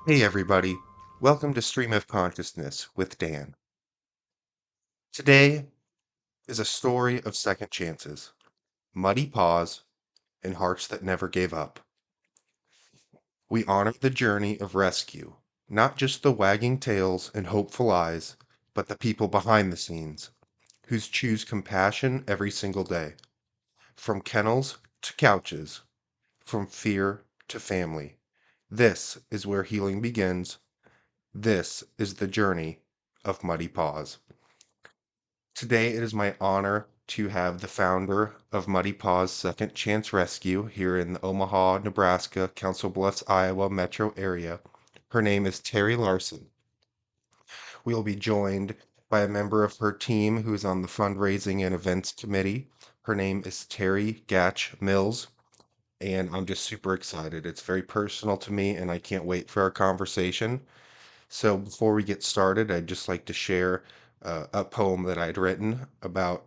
Hey everybody, welcome to Stream of Consciousness with Dan. Today is a story of second chances, muddy paws, and hearts that never gave up. We honor the journey of rescue, not just the wagging tails and hopeful eyes, but the people behind the scenes, who choose compassion every single day. From kennels to couches, from fear to family. This is where healing begins. This is the journey of Muddy Paws. Today, it is my honor to have the founder of Muddy Paws Second Chance Rescue here in the Omaha, Nebraska, Council Bluffs, Iowa metro area. Her name is Terry Larson. We will be joined by a member of her team who is on the fundraising and events committee. Her name is Terry Gatch Mills, and I'm just super excited. It's very personal to me, and I can't wait for our conversation. So before we get started, I'd just like to share a poem that I'd written about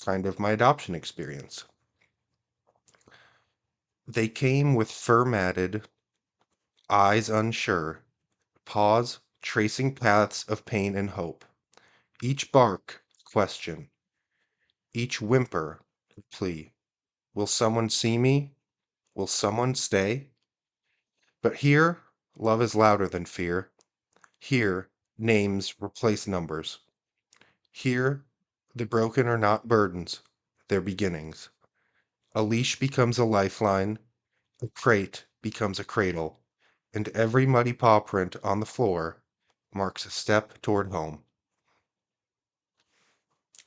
kind of my adoption experience. They came with fur matted, eyes unsure, paws tracing paths of pain and hope. Each bark, question, each whimper, plea. Will someone see me? Will someone stay? But here, love is louder than fear. Here, names replace numbers. Here, the broken are not burdens, they're beginnings. A leash becomes a lifeline, a crate becomes a cradle, and every muddy paw print on the floor marks a step toward home.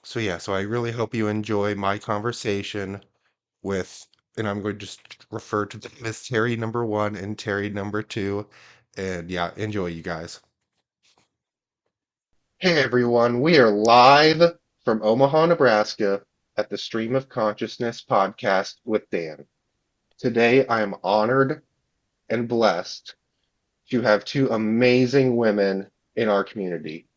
So I really hope you enjoy my conversation with, and I'm going to just refer to them as Terry number one and Terry number two. And yeah, enjoy, you guys. Hey everyone, we are live from Omaha, Nebraska at the Stream of Consciousness podcast with Dan. Today I am honored and blessed to have two amazing women in our community.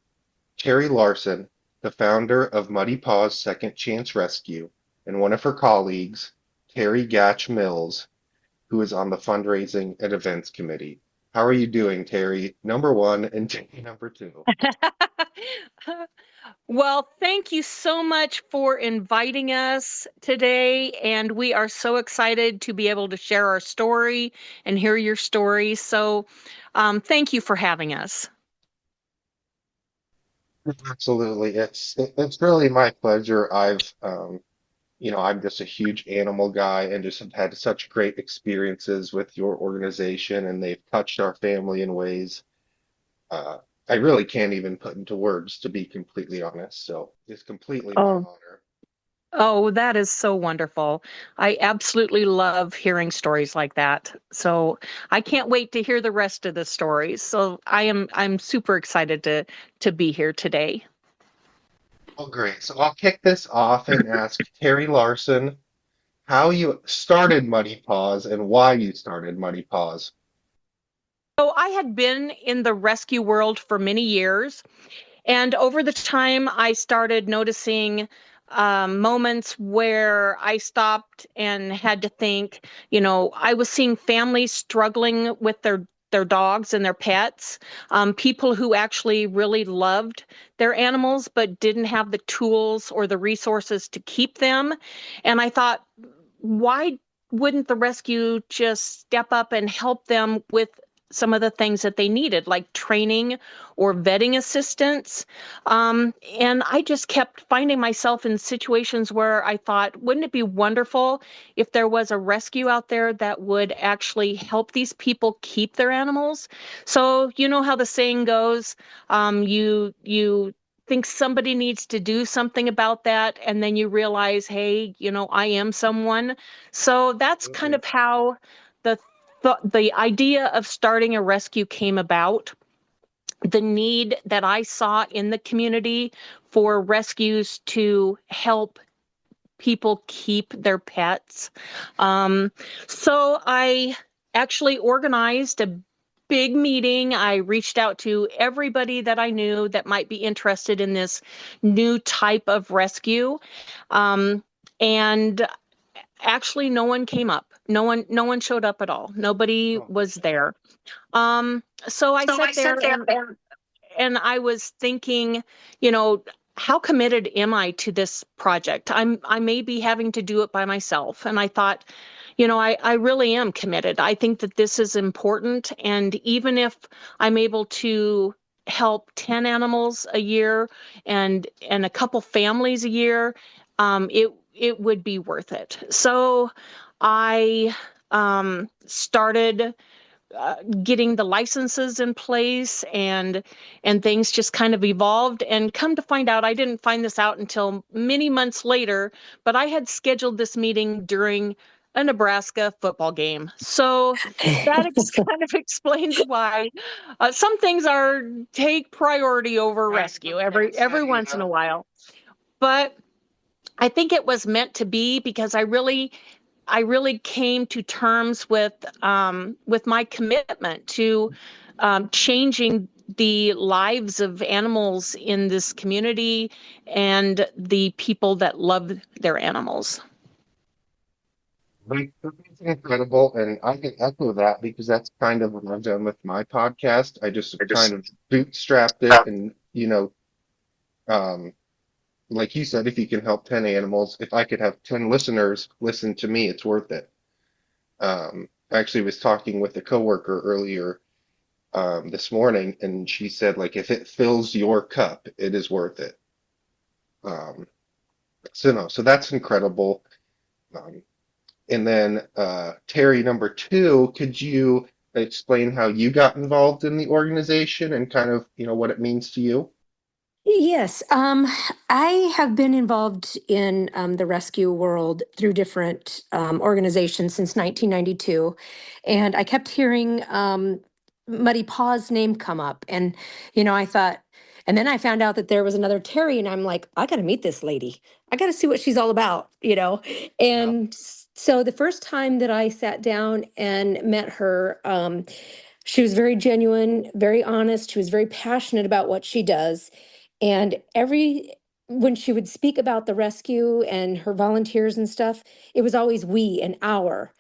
Terry Larson, the founder of Muddy Paws Second Chance Rescue, and one of her colleagues, Terry Gatch Mills, who is on the fundraising and events committee. How are you doing, Terry? Number one and Terry number two. Well, thank you so much for inviting us today. And we are so excited to be able to share our story and hear your story. Thank you for having us. Absolutely. It's really my pleasure. I'm just a huge animal guy and just have had such great experiences with your organization, and they've touched our family in ways uh, I really can't even put into words, to be completely honest. So it's completely my Oh, honor. oh, that is so wonderful. I absolutely love hearing stories like that. So I can't wait to hear the rest of the stories. I'm super excited to be here today. Oh, great. So I'll kick this off and ask Terry Larson how you started Muddy Paws and why you started Muddy Paws. So I had been in the rescue world for many years. And over the time, I started noticing moments where I stopped and had to think, I was seeing families struggling with their dogs and their pets, people who actually really loved their animals but didn't have the tools or the resources to keep them. And I thought, why wouldn't the rescue just step up and help them with some of the things that they needed, like training or vetting assistance? And I just kept finding myself in situations where I thought, wouldn't it be wonderful if there was a rescue out there that would actually help these people keep their animals? So you know how the saying goes, you think somebody needs to do something about that, and then you realize, hey, I am someone. So that's kind Absolutely. of how the the idea of starting a rescue came about. The need that I saw in the community for rescues to help people keep their pets. Um, so I actually organized big meeting. I reached out to everybody that I knew that might be interested in this new type of rescue. Um, and actually no one came up. No one showed up at all. Nobody Oh, was there. So I so I sat sat there there and and I was thinking, you know, how committed am I to this project? I may be having to do it by myself. And I thought, I really am committed. I think that this is important. And even if I'm able to help 10 animals a year and a couple families a year, it would be worth it. So I started getting the licenses in place, and things just kind of evolved. And come to find out, I didn't find this out until many months later, but I had scheduled this meeting during a Nebraska football game. So that kind of explains why some things are take priority over I was rescue gonna every say, once in a while. But I think it was meant to be, because I really came to terms with my commitment to changing the lives of animals in this community and the people that love their animals. like, that's incredible, and I can echo that because that's kind of what I've done with my podcast. I just I kind just of bootstrapped it, and um, like you said, if you can help 10 animals, if I could have 10 listeners listen to me, it's worth it. I actually was talking with a coworker earlier this morning, and she said, like, if it fills your cup, it is worth it. Um, so no, so that's incredible. Um, and then Terry, number two, could you explain how you got involved in the organization and kind of, what it means to you? Yes, I have been involved in the rescue world through different organizations since 1992, and I kept hearing Muddy Paws' name come up, and I thought, and then I found out that there was another Terry, and I'm like, I got to meet this lady. I got to see what she's all about. Yeah. And so the first time that I sat down and met her, she was very genuine, very honest. She was very passionate about what she does. And when she would speak about the rescue and her volunteers and stuff, it was always we and our.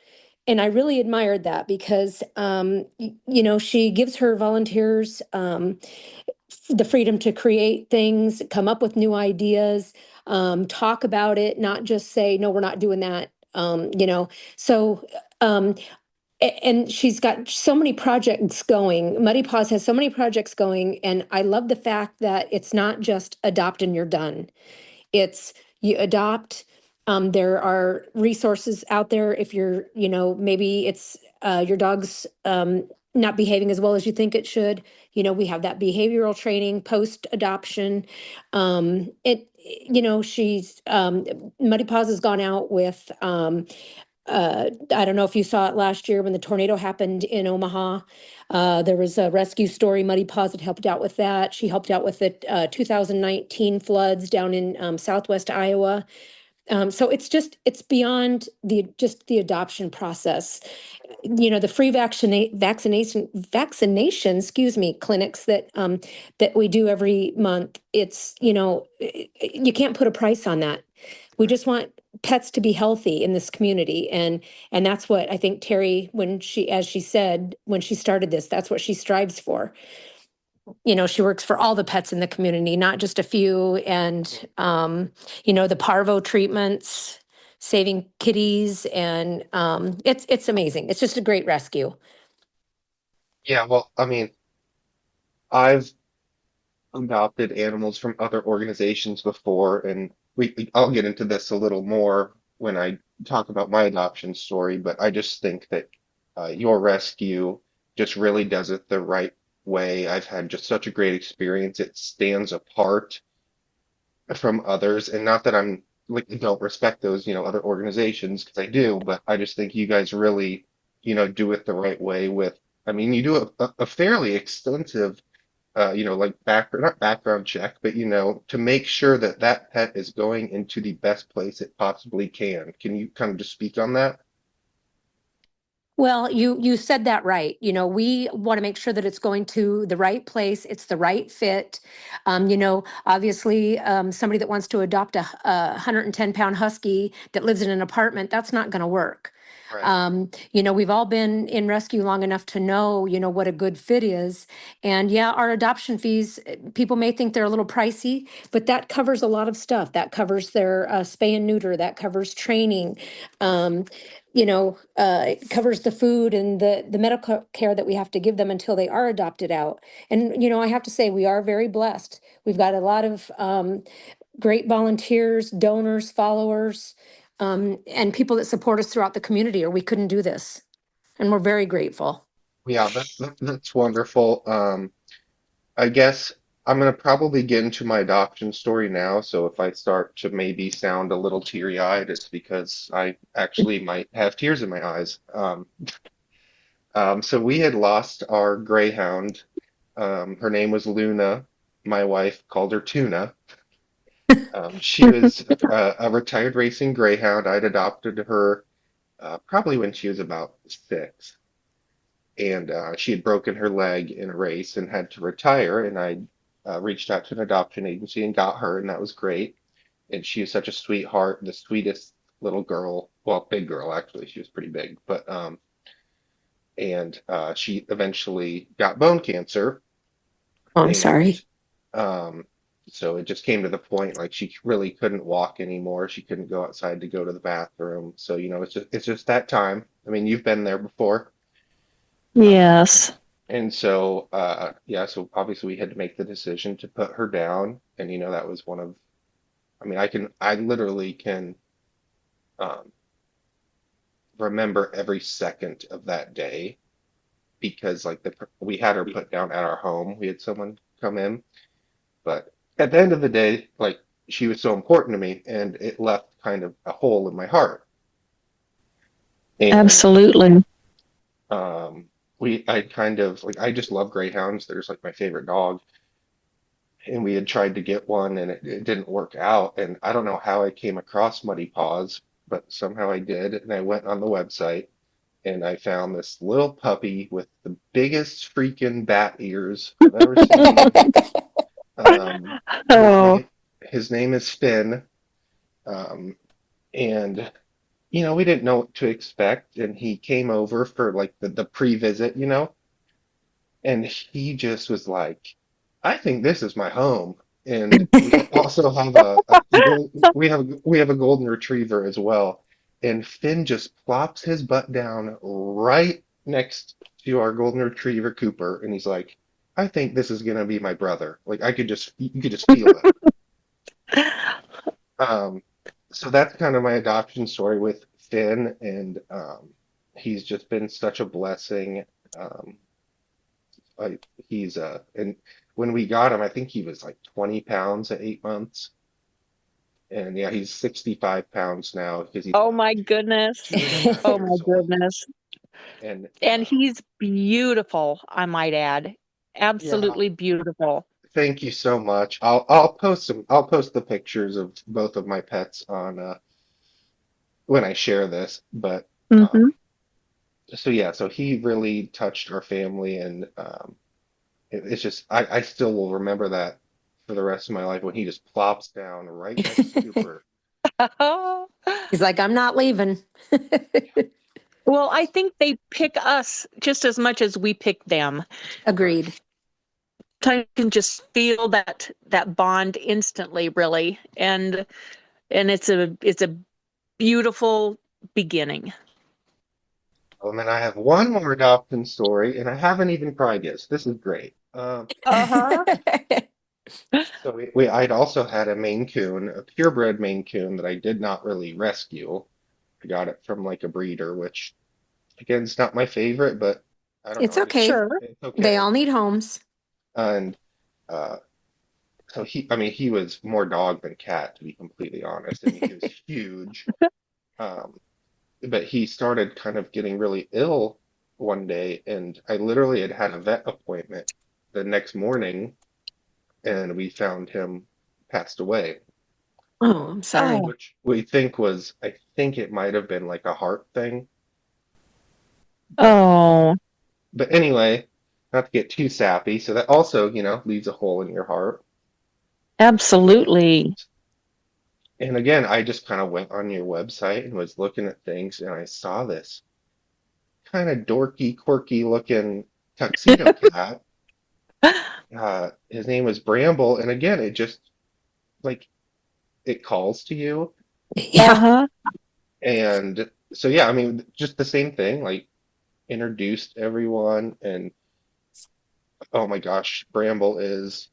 And I really admired that because, she gives her volunteers the freedom to create things, come up with new ideas, talk about it, not just say, no, we're not doing that. So um, and she's got so many projects going. Muddy Paws has so many projects going, and I love the fact that it's not just adopt and you're done. It's you adopt. There are resources out there if maybe it's your dog's not behaving as well as you think it should. We have that behavioral training post adoption. She's Muddy Paws has gone out with I don't know if you saw it last year when the tornado happened in Omaha. There was a rescue story. Muddy Paws had helped out with that. She helped out with the 2019 floods down in southwest Iowa. So it's beyond the adoption process. The free vaccination, excuse me, clinics that we do every month. You can't put a price on that. We just want pets to be healthy in this community, and that's what I think Terry, as she said, when she started this, that's what she strives for. She works for all the pets in the community, not just a few. And, the parvo treatments, saving kitties, and it's amazing. It's just a great rescue. Yeah, well, I mean, I've adopted animals from other organizations before, and I'll get into this a little more when I talk about my adoption story, but I just think that your rescue just really does it the right way. I've had just such a great experience. It stands apart from others, and not that I'm like don't respect those, other organizations because I do, but I just think you guys really, do it the right way with, I mean, you do a fairly extensive like not background check, but to make sure that that pet is going into the best place it possibly can. Can you kind of just speak on that? Well, you said that right. We want to make sure that it's going to the right place, it's the right fit. Obviously, somebody that wants to adopt a 110-pound husky that lives in an apartment, that's not going to work. Right. We've all been in rescue long enough to know, what a good fit is. And yeah, our adoption fees, people may think they're a little pricey, but that covers a lot of stuff. That covers their spay and neuter, that covers training. Um, it covers the food and the medical care that we have to give them until they are adopted out. And, I have to say, we are very blessed. We've got a lot of great volunteers, donors, followers, and people that support us throughout the community, or we couldn't do this. And we're very grateful. Yeah, that's wonderful. I guess I'm gonna probably get into my adoption story now, so if I start to maybe sound a little teary-eyed, it's because I actually might have tears in my eyes. So we had lost our greyhound. Her name was Luna. My wife called her Tuna. She was a retired racing greyhound. I'd adopted her probably when she was about 6, and she had broken her leg in a race and had to retire. And I reached out to an adoption agency and got her, and that was great. And she was such a sweetheart, the sweetest little girl. Well, big girl actually. She was pretty big, but and she eventually got bone cancer, Oh, I'm and sorry. um, so it just came to the point like she really couldn't walk anymore. She couldn't go outside to go to the bathroom. So it's just that time. I mean, you've been there before. Um, Yes. and so yeah, so obviously we had to make the decision to put her down, and that was one of. I mean, I literally can um, remember every second of that day because like we had her put down at our home. We had someone come in. But at the end of the day, like she was so important to me, and it left kind of a hole in my heart. And Absolutely. um, I kind of like, I just love greyhounds. They're just like my favorite dog. And we had tried to get one, and it didn't work out. And I don't know how I came across Muddy Paws, but somehow I did. And I went on the website, and I found this little puppy with the biggest freaking bat ears I've ever seen. Um, his Oh, name his name is Finn. Um, and we didn't know what to expect, and he came over for like the pre-visit, and he just was like, I think this is my home. And we also have we have a golden retriever as well. And Finn just plops his butt down right next to our golden retriever Cooper, and he's like, I think this is gonna be my brother. Like you could just feel it. Um, so that's kind of my adoption story with Finn, and he's just been such a blessing. Um, and when we got him, I think he was like 20 pounds at 8 months, and yeah, he's 65 pounds now because he's oh about my goodness. 2.5 Oh my years old. goodness. And And he's beautiful, I might add. yeah, Absolutely beautiful. thank you so much. I'll post some. I'll post the pictures of both of my pets on when I share this, but. Hmm. Um, So yeah, so he really touched our family, and it's just I still will remember that for the rest of my life when he just plops down right next to Cooper. He's like, I'm not leaving. Well, I think they pick us just as much as we pick them. Right. Agreed. I can just feel that bond instantly, really, and it's a beautiful beginning. And then I have one more adoption story, and I haven't even cried yet. So this is great. Uh-huh. So I'd also had a Maine Coon, a purebred Maine Coon that I did not really rescue. I got it from like a breeder, which again is not my favorite, but I don't It's know. okay. Sure. It's They okay. all need homes. And uh, so I mean, he was more dog than cat, to be completely honest. I mean, he was huge. Um, but he started kind of getting really ill one day, and I literally had a vet appointment the next morning, and we found him passed away, Oh, I'm sorry. Oh, which I think it might have been like a heart thing. But Oh, but anyway, not to get too sappy. So that also, leaves a hole in your heart. absolutely. And again, I just kind of went on your website and was looking at things, and I saw this kind of dorky, quirky looking tuxedo cat. His name was Bramble, and again, it just like it calls to you. Yeah. Uh-huh. And so yeah, I mean, just the same thing, like introduced everyone, and oh my gosh, Bramble is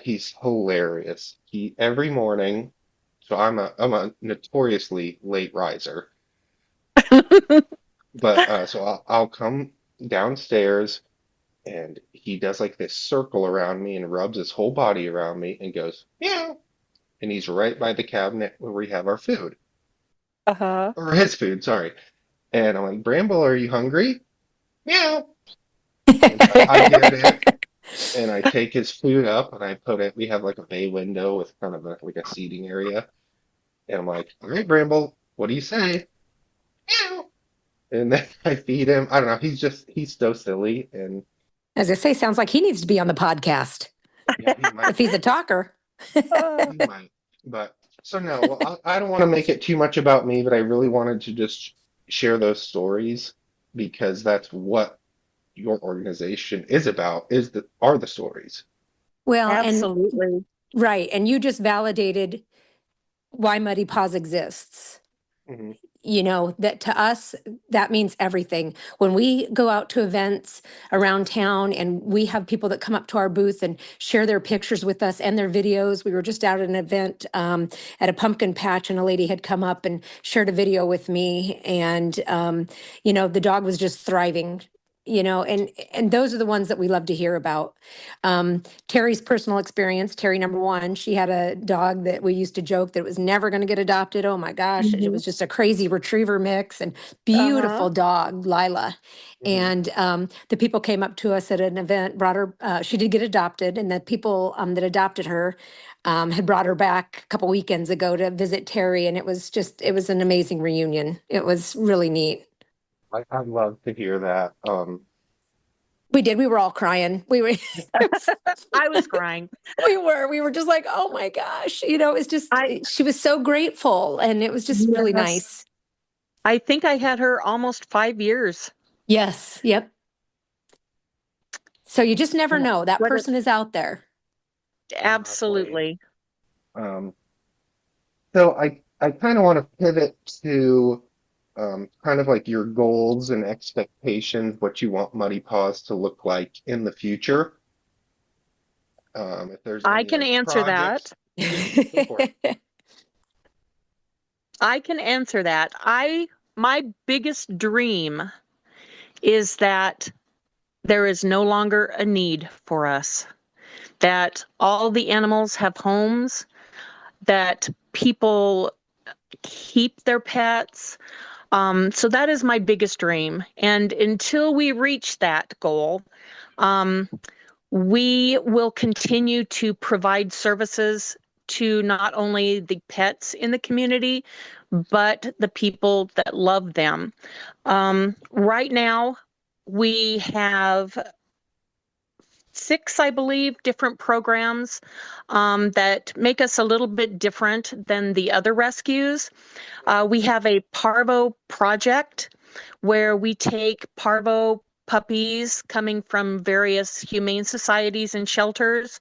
he's hilarious. He every morning, so I'm a notoriously late riser, but so I'll come downstairs and he does like this circle around me and rubs his whole body around me and goes meow, and he's right by the cabinet where we have our food Uh-huh. or his food, sorry. And I'm like, Bramble, are you hungry? Meow. And so I get it and I take his food up and I put it. We have like a bay window with kind of like a seating area. And I'm like, all right, Bramble, what do you say? Meow. And then I feed him. I don't know. He's so silly. And As I say, sounds like he needs to be on the podcast yeah, he if might, he's a talker. he might. But so no, well, I don't want to make it too much about me, but I really wanted to just share those stories because that's what your organization is about, are the stories. Well, and Absolutely. right. And you just validated why Muddy Paws exists. Hmm. That to us, that means everything. When we go out to events around town and we have people that come up to our booth and share their pictures with us and their videos. We were just out at an event at a pumpkin patch, and a lady had come up and shared a video with me. And, the dog was just thriving. And those are the ones that we love to hear about. Terry's personal experience, Terry number one, she had a dog that we used to joke that it was never going to get adopted. Oh my gosh, it Hmm. was just a crazy retriever mix and Uh-huh. beautiful dog, Lila. Hmm. And the people came up to us at an event, brought her, she did get adopted, and the people that adopted her had brought her back a couple weekends ago to visit Terry. And it was an amazing reunion. It was really neat. I love to hear that. We did. We were all crying. We were. I was crying. We were just like, oh my gosh, it's just, I she was so grateful and it was just really Yes. nice. I think I had her almost 5 years. Yes. Yep. So you just never Yeah. know. That What person is out there. Exactly. Absolutely. Um, so I kind of want to pivot to kind of like your goals and expectations, what you want Muddy Paws to look like in the future. If there's I any can like answer that. projects, yeah, go for it. I can answer that. My biggest dream is that there is no longer a need for us, that all the animals have homes, that people keep their pets. So that is my biggest dream. And until we reach that goal, um, we will continue to provide services to not only the pets in the community, but the people that love them. Right now, we have six, I believe, different programs that make us a little bit different than the other rescues. We have a Parvo project where we take Parvo puppies coming from various humane societies and shelters.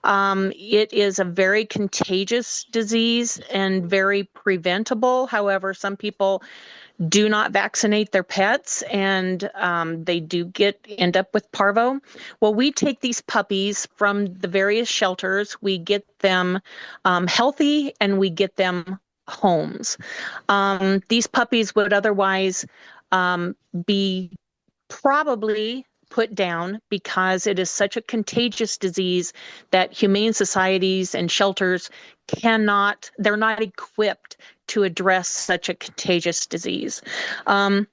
It is a very contagious disease and very preventable. However, some people do not vaccinate their pets and they do end up with parvo. Well, we take these puppies from the various shelters, we get them healthy, and we get them homes. These puppies would otherwise be probably put down because it is such a contagious disease that humane societies and shelters they're not equipped to address such a contagious disease. Um,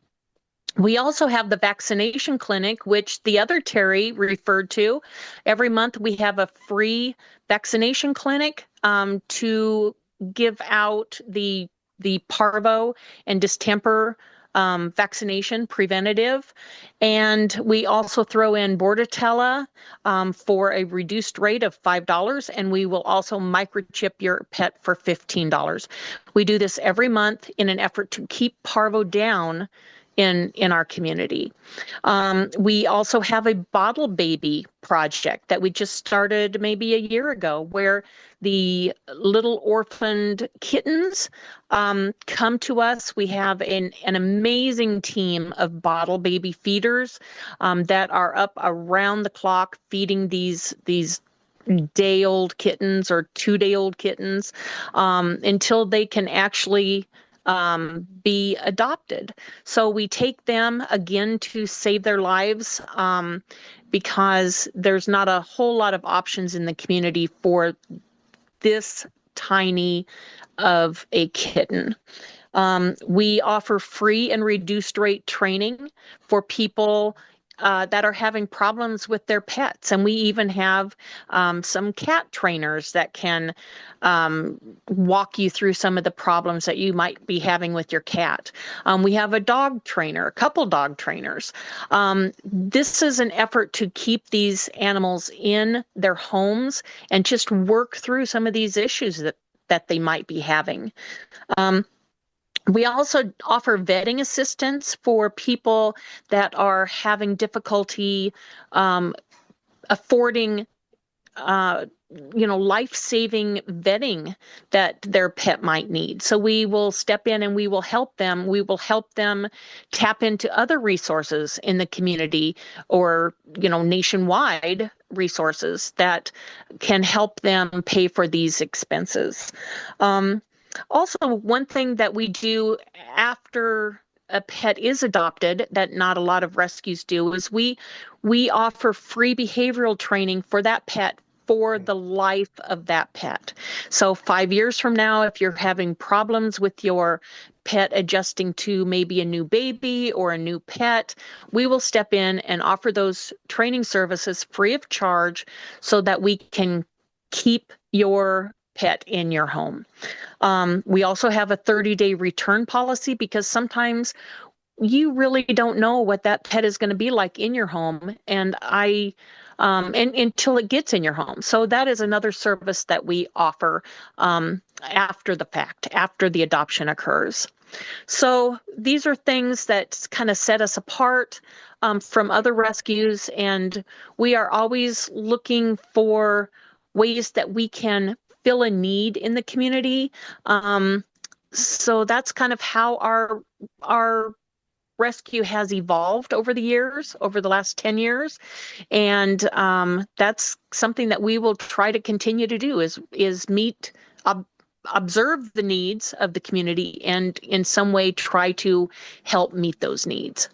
we also have the vaccination clinic, which the other Terry referred to. Every month we have a free vaccination clinic to give out the parvo and distemper vaccination preventative. And we also throw in Bordetella for a reduced rate of $5. And we will also microchip your pet for $15. We do this every month in an effort to keep parvo down in our community. We also have a bottle baby project that we just started maybe a year ago, where the little orphaned kittens come to us. We have an amazing team of bottle baby feeders that are up around the clock feeding these day-old kittens or 2-day-old kittens until they can actually be adopted. So we take them again to save their lives because there's not a whole lot of options in the community for this tiny of a kitten. We offer free and reduced rate training for people that are having problems with their pets. And we even have some cat trainers that can walk you through some of the problems that you might be having with your cat. We have a dog trainer, a couple dog trainers. This is an effort to keep these animals in their homes and just work through some of these issues that they might be having. We also offer vetting assistance for people that are having difficulty affording, life-saving vetting that their pet might need. So we will step in and we will help them. We will help them tap into other resources in the community or, nationwide resources that can help them pay for these expenses. Also, one thing that we do after a pet is adopted that not a lot of rescues do is we offer free behavioral training for that pet for the life of that pet. So 5 years from now, if you're having problems with your pet adjusting to maybe a new baby or a new pet, we will step in and offer those training services free of charge so that we can keep your pet in your home. We also have a 30-day return policy because sometimes you really don't know what that pet is going to be like in your home, and until it gets in your home. So that is another service that we offer after the fact, after the adoption occurs. So these are things that kind of set us apart from other rescues, and we are always looking for ways that we can fill a need in the community. So that's kind of how our rescue has evolved over the years, over the last 10 years. And that's something that we will try to continue to do is meet, observe the needs of the community and in some way try to help meet those needs.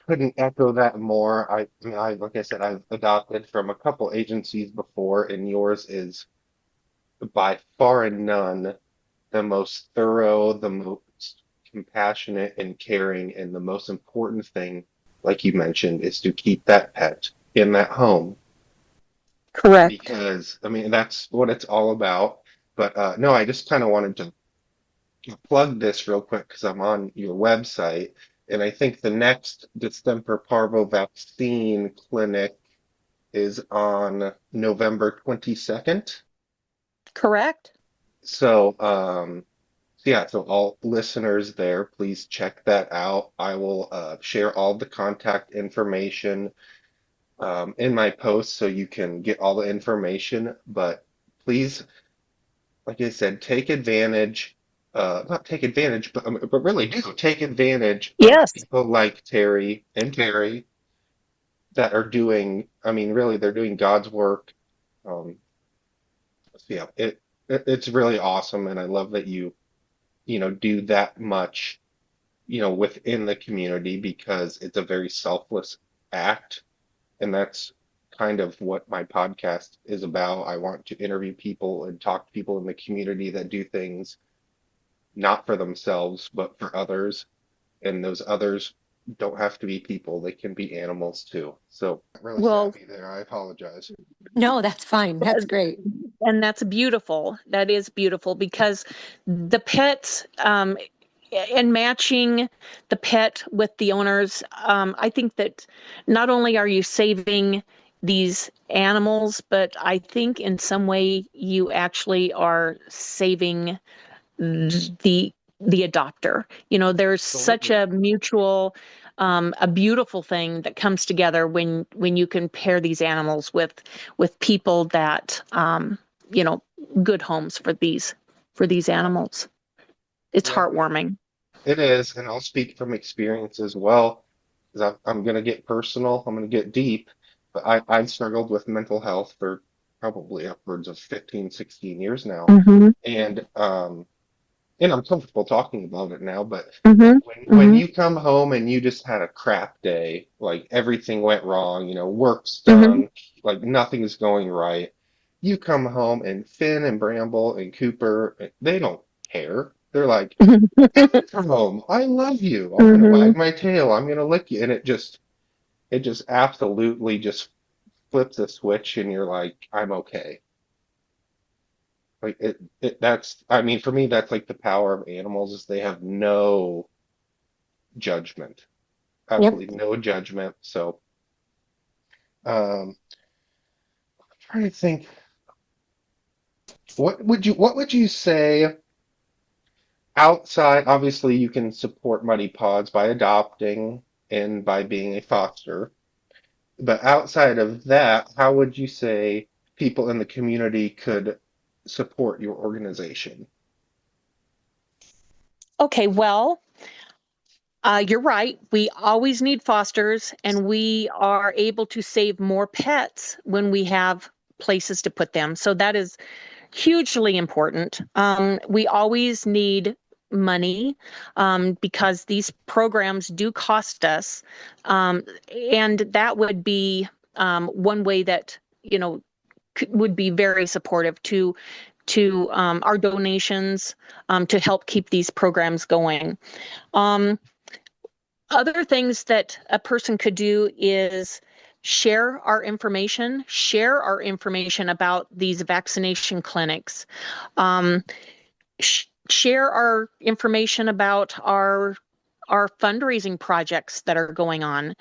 Couldn't echo that more. Like I said, I've adopted from a couple agencies before, and yours is by far and none the most thorough, the most compassionate and caring, and the most important thing, like you mentioned, is to keep that pet in that home Correct. because, that's what it's all about. But no, I just kind of wanted to plug this real quick because I'm on your website, and I think the next distemper parvo vaccine clinic is on November 22nd. Correct. So, yeah, so all listeners there, please check that out. I will share all the contact information in my post so you can get all the information. But please, like I said, take advantage, not take advantage, but really do take advantage of Yes. people like Terry and Terry that are doing, really, they're doing God's work. Um, so yeah, it's really awesome, and I love that you do that much, within the community because it's a very selfless act. And that's kind of what my podcast is about. I want to interview people and talk to people in the community that do things not for themselves, but for others. And those others don't have to be people, they can be animals too. So, really Well, sappy there. I apologize. No, that's fine. That's great. and that's beautiful. That is beautiful because the pets, and matching the pet with the owners, I think that not only are you saving these animals, but I think in some way you actually are saving the the adopter. You know, there's such Absolutely. a mutual, a beautiful thing that comes together when you can pair these animals with people that, you know, good homes for these animals. It's Yeah, heartwarming. it is, and I'll speak from experience as well, because I'm going to get personal, I'm going to get deep, but I've struggled with mental health for probably upwards of 15, 16 years now. Mm-hmm. And I'm comfortable talking about it now, but Mm-hmm. when Mm-hmm. you come home and you just had a crap day, like everything went wrong, work's Mm-hmm. done, like nothing's going right, you come home and Finn and Bramble and Cooper, they don't care. They're like, come home. I love you. I'm gonna Mm-hmm. wag my tail. I'm gonna lick you. And it just absolutely just flips a switch and you're like, I'm okay. Like that's I mean, for me, that's like the power of animals is they have no judgment. Yep. Absolutely no judgment. So trying to think, what would you say outside, obviously you can support Muddy Pods by adopting and by being a foster. But outside of that, how would you say people in the community could support your organization? Okay, well, you're right. We always need fosters, and we are able to save more pets when we have places to put them. So that is hugely important. We always need money, because these programs do cost us. Um, and that would be, one way that, you know, would be very supportive to our donations, to help keep these programs going. Um, Other things that a person could do is share our information about these vaccination clinics, um, share our information about our fundraising projects that are going on,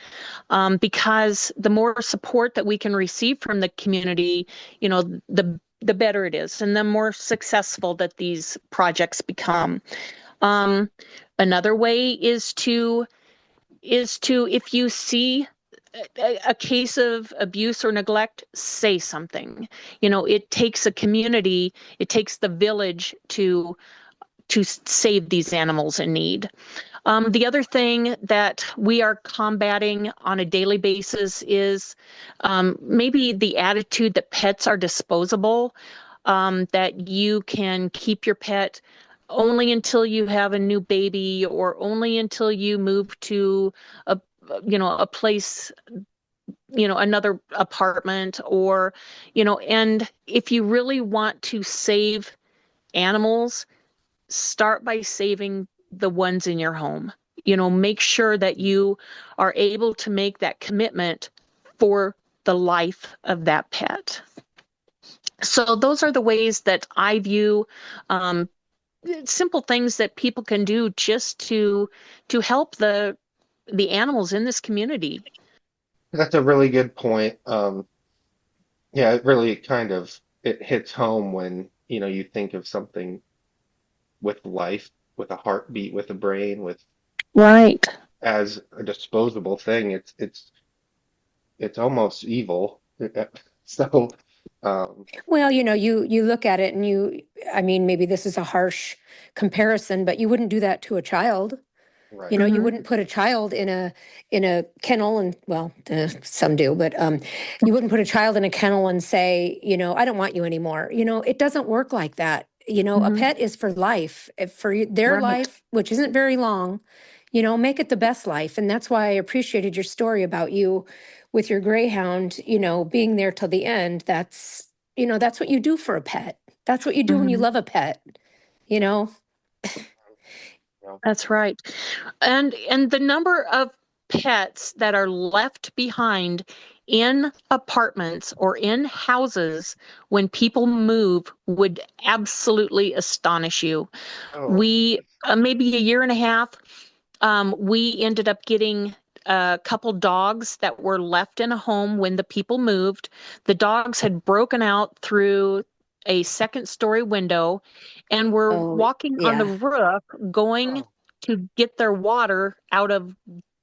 because the more support that we can receive from the community, you know, the better it is, and the more successful that these projects become. Um, Another way is to if you see a case of abuse or neglect, say something. You know, it takes a community, it takes the village to save these animals in need. The other thing that we are combating on a daily basis is, maybe the attitude that pets are disposable, that you can keep your pet only until you have a new baby or only until you move to a a place, another apartment, or and if you really want to save animals, start by saving the ones in your home. Make sure that you are able to make that commitment for the life of that pet. So those are the ways that I view, um, simple things that people can do just to help the animals in this community. That's a really good point. Yeah, it really kind of it hits home when, you think of something with life, with a heartbeat, with a brain, with Right. as a disposable thing. It's almost evil. So, um, Well, you look at it and I mean, maybe this is a harsh comparison, but you wouldn't do that to a child. right. You Mm-hmm. wouldn't put a child in a kennel, and well, some do, but you wouldn't put a child in a kennel and say, I don't want you anymore. It doesn't work like that. A Mm-hmm. pet is for life, their Right. life, which isn't very long. Make it the best life, and that's why I appreciated your story about you with your greyhound. Being there till the end. That's what you do for a pet. That's what you do when you Mm-hmm. love a pet. You know. You know, That's right. And the number pets that are left behind in apartments or in houses when people move would absolutely astonish you. Oh, We, maybe a year and a half, we ended up getting a couple dogs that were left in a home when the people moved. The dogs had broken out through a second story window and were Oh, walking on the yeah. roof going oh, to get their water out of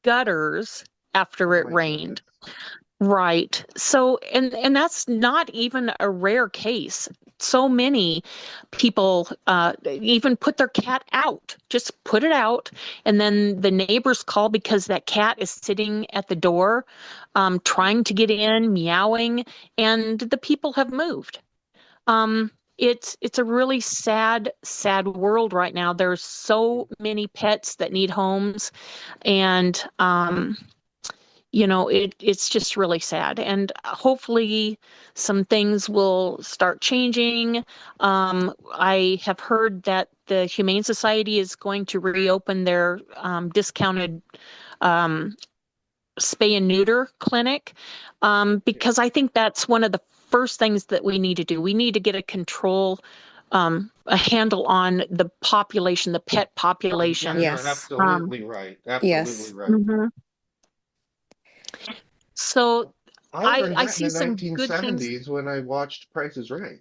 gutters after oh it my rained. goodness. Right. So, and that's not even a rare case. So many people even put their cat out, just put it out, and then the neighbors call because that cat is sitting at the door, trying to get in, meowing, and the people have moved. It's a really sad, sad world right now. There's so many pets that need homes, and it's just really sad. And hopefully some things will start changing. I have heard that the Humane Society is going to reopen their discounted um, spay and neuter clinic, because I think that's one of the first things that we need to do. We need to get a handle on the population, the pet Yeah, population. you're Yes. absolutely right. Absolutely Yes. right. Mhm. So I I learned I that in see the some good things. 1970s when I watched Price is Right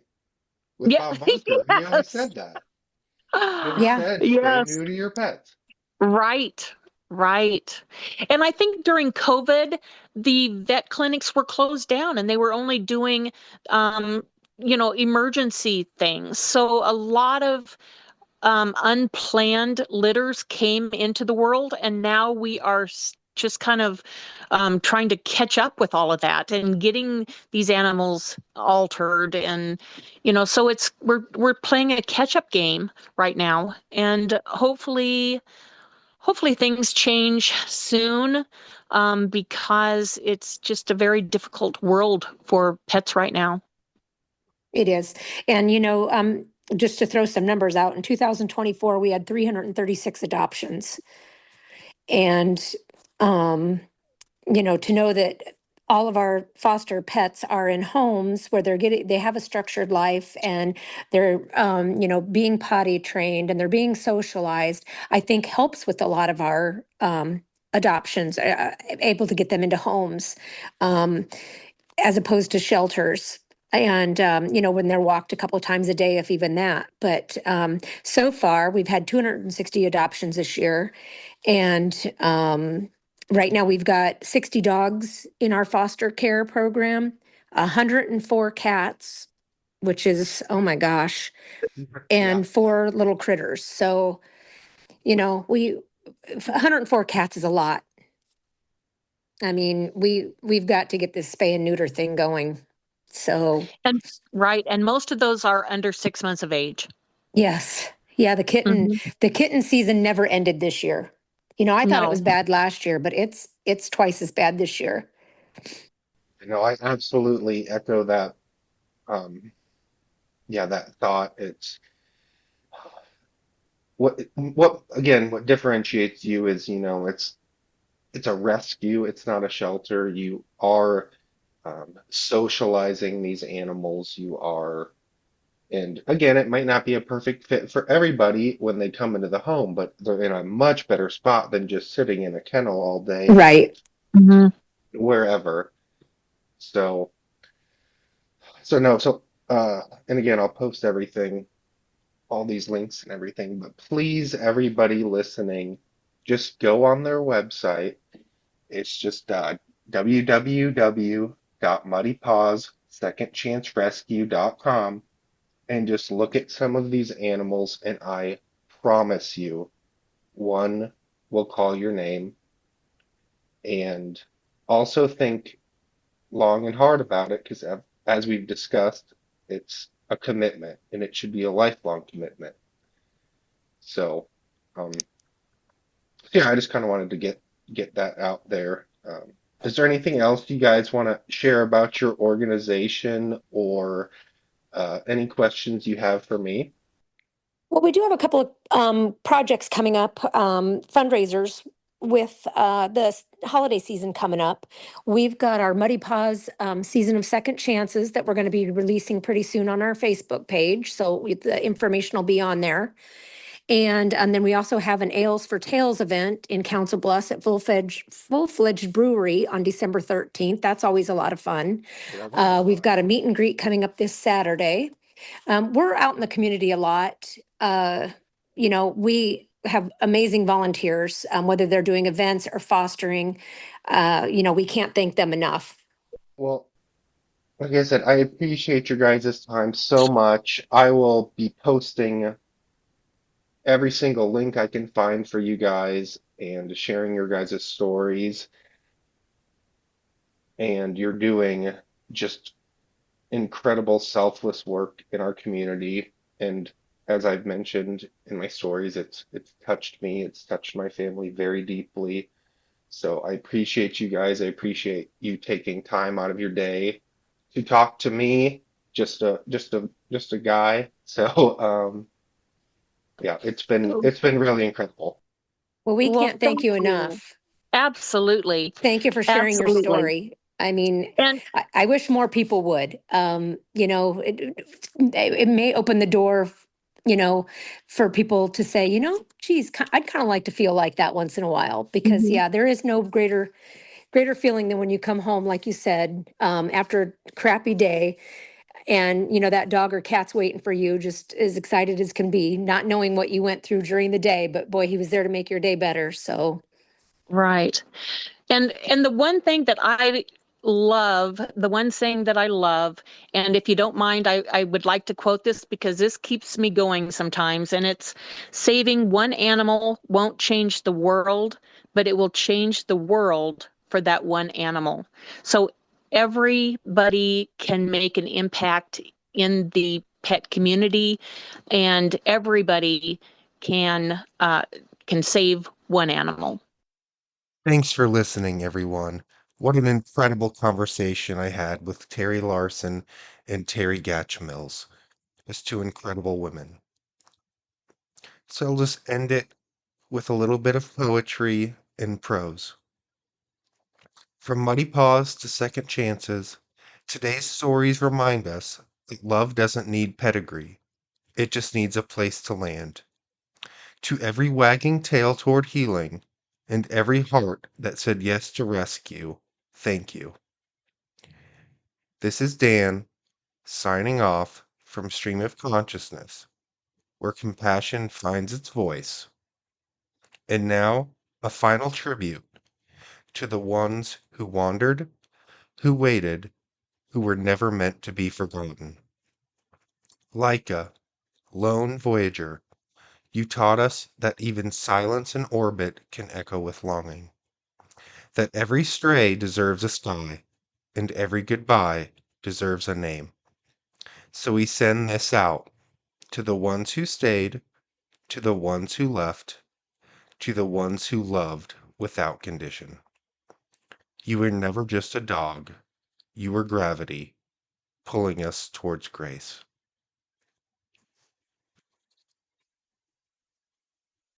with Yeah, Bob Barker. He always yes. said that. He always Yeah. said, stay Yes, new to your pets. right, right. And I think during COVID, the vet clinics were closed down and they were only doing, um, emergency things. So a lot of unplanned litters came into the world, and now we are just kind of trying to catch up with all of that and getting these animals altered, and so we're playing a catch up game right now, and hopefully things change soon, because it's just a very difficult world for pets right now. It is. And, just to throw some numbers out, in 2024, we had 336 adoptions. And, to know that all of our foster pets are in homes where they have a structured life, and they're, being potty trained and they're being socialized, I think helps with a lot of our, adoptions, able to get them into homes. Um, as opposed to shelters. And, when they're walked a couple of times a day, if even that. But so far, we've had 260 adoptions this year. And right now, we've got 60 dogs in our foster care program, 104 cats, which is, oh my gosh, Yeah. and four little critters. So, 104 cats is a lot. I mean, we've got to get this spay and neuter thing going. So, And right, and most of those are under 6 months of age. yes. Yeah, Mhm. the kitten season never ended this year. I thought it was No. bad last year, but it's twice as bad this year. I absolutely echo that. Um, yeah, that thought. It's what differentiates you is, it's a rescue. It's not a shelter. You are socializing these animals. And again, it might not be a perfect fit for everybody when they come into the home, but they're in a much better spot than just sitting in a kennel all day Right. Mhm. wherever. So, so no, so and again, I'll post everything, all these links and everything, but please, everybody listening, just go on their website. It's just www.muddypawssecondchancerescue.com and just look at some of these animals, and I promise you, one will call your name. And also think long and hard about it because, as we've discussed, it's a commitment and it should be a lifelong commitment. So, um, yeah, I just kind of wanted to get that out there. Is there anything else you guys want to share about your organization or any questions you have for me? Well, we do have a couple of projects coming up, fundraisers with the holiday season coming up, we've got our Muddy Paws season of second chances that we're going to be releasing pretty soon on our Facebook page. So the information will be on there. And then we also have an Ales for Tales event in Council Bluffs at Full-Fledged Brewery on December 13th. That's always a lot of fun. We've got a meet and greet coming up this Saturday. We're out in the community a lot. We have amazing volunteers, whether they're doing events or fostering. We can't thank them enough. Well, like I said, I appreciate your guys' time so much. I will be posting every single link I can find for you guys and sharing your guys' stories. And you're doing just incredible selfless work in our community. And as I've mentioned in my stories, it's touched me, it's touched my family very deeply. So I appreciate you guys. I appreciate you taking time out of your day to talk to me, just a guy. So yeah, it's been really incredible. Well, we Well, can't thank thank you you. enough. Absolutely. Thank you for sharing your Absolutely. story. I mean, And I wish more people would. It may open the door, you know, for people to say, geez, I'd kind of like to feel like that once in a while, because Mhm. yeah, there is no greater feeling than when you come home, like you said, after a crappy day, and that dog or cat's waiting for you, just as excited as can be, not knowing what you went through during the day, but boy, he was there to make your day better. So right. And the one thing that I love, the one saying that I love, and if you don't mind, I would like to quote this because this keeps me going sometimes, and it's saving one animal won't change the world, but it will change the world for that one animal. So everybody can make an impact in the pet community, and everybody can save one animal. Thanks for listening, everyone. What an incredible conversation I had with Terry Larson and Terry Gatch Mills. Just two incredible women. So I'll just end it with a little bit of poetry and prose. From Muddy Paws to Second Chances, today's stories remind us that love doesn't need pedigree, it just needs a place to land. To every wagging tail toward healing, and every heart that said yes to rescue, thank you. This is Dan, signing off from Stream of Consciousness, where compassion finds its voice. And now, a final tribute to the ones who wandered, who waited, who were never meant to be forgotten. Laika, lone voyager, you taught us that even silence in orbit can echo with longing, that every stray deserves a sky, and every goodbye deserves a name. So we send this out to the ones who stayed, to the ones who left, to the ones who loved without condition. You were never just a dog, you were gravity, pulling us towards grace.